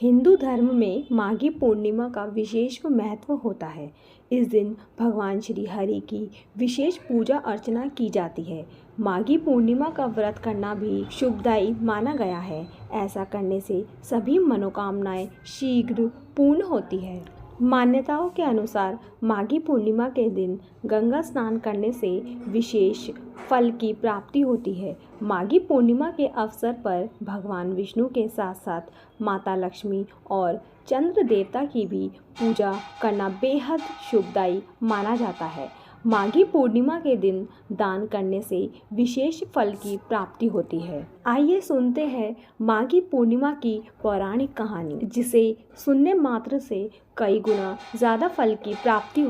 हिंदू धर्म में माघी पूर्णिमा का विशेष महत्व होता है। इस दिन भगवान श्री हरि की विशेष पूजा अर्चना की जाती है। माघी पूर्णिमा का व्रत करना भी शुभदायी माना गया है। ऐसा करने से सभी मनोकामनाएं शीघ्र पूर्ण होती है। मान्यताओं के अनुसार माघी पूर्णिमा के दिन गंगा स्नान करने से विशेष फल की प्राप्ति होती है। माघी पूर्णिमा के अवसर पर भगवान विष्णु के साथ साथ माता लक्ष्मी और चंद्र देवता की भी पूजा करना बेहद शुभदायी माना जाता है। माघी पूर्णिमा के दिन दान करने से विशेष फल की प्राप्ति होती है। आइए सुनते हैं माघी पूर्णिमा की पौराणिक कहानी, जिसे सुनने मात्र से कई गुना ज़्यादा फल की प्राप्ति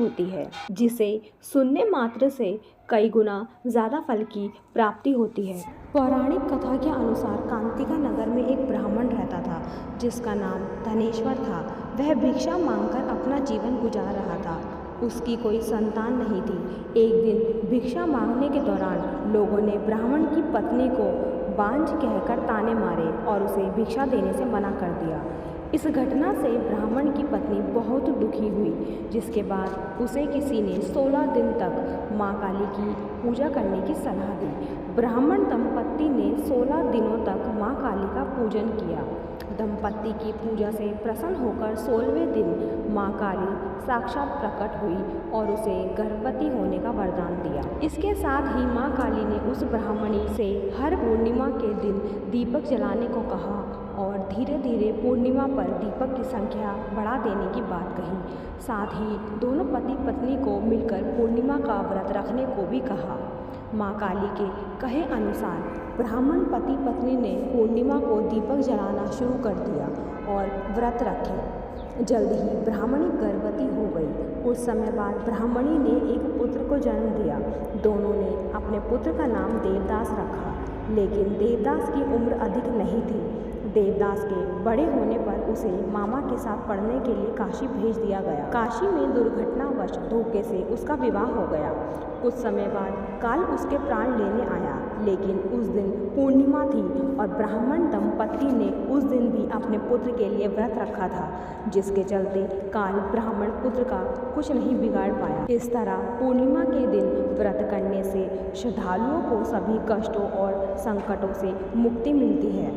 होती है। पौराणिक कथा के अनुसार कांतिका नगर में एक ब्राह्मण रहता था, जिसका नाम धनेश्वर था। वह भिक्षा मांगकर अपना जीवन गुजार रहा था। उसकी कोई संतान नहीं थी। एक दिन भिक्षा मांगने के दौरान लोगों ने ब्राह्मण की पत्नी को बांझ कहकर ताने मारे और उसे भिक्षा देने से मना कर दिया। इस घटना से ब्राह्मण की पत्नी बहुत दुखी हुई, जिसके बाद उसे किसी ने 16 दिन तक मां काली की पूजा करने की सलाह दी। ब्राह्मण दंपत्ति ने 16 दिनों तक मां काली का पूजन किया। दंपत्ति की पूजा से प्रसन्न होकर 16वें दिन मां काली साक्षात प्रकट हुई और उसे गर्भवती होने का वरदान दिया। इसके साथ ही मां काली ने उस ब्राह्मणी से हर पूर्णिमा के दिन दीपक जलाने को कहा और धीरे धीरे पूर्णिमा पर दीपक की संख्या बढ़ा देने की बात कही। साथ ही दोनों पति पत्नी को मिलकर पूर्णिमा का व्रत रखने को भी कहा। मां काली के कहे अनुसार ब्राह्मण पति पत्नी ने पूर्णिमा को दीपक जलाना शुरू कर दिया और व्रत रखे। जल्द ही ब्राह्मणी गर्भवती हो गई। कुछ समय बाद ब्राह्मणी ने एक पुत्र को जन्म दिया। दोनों ने अपने पुत्र का नाम देवदास रखा, लेकिन देवदास की उम्र अधिक नहीं थी। देवदास के बड़े होने पर उसे मामा के साथ पढ़ने के लिए काशी भेज दिया गया। काशी में दुर्घटनावश धोखे से उसका विवाह हो गया। कुछ समय बाद काल उसके प्राण लेने आया, लेकिन उस दिन पूर्णिमा थी और ब्राह्मण दंपत्ति ने उस दिन भी अपने पुत्र के लिए व्रत रखा था, जिसके चलते काल ब्राह्मण पुत्र का कुछ नहीं बिगाड़ पाया। इस तरह पूर्णिमा के दिन व्रत करने से श्रद्धालुओं को सभी कष्टों और संकटों से मुक्ति मिलती है।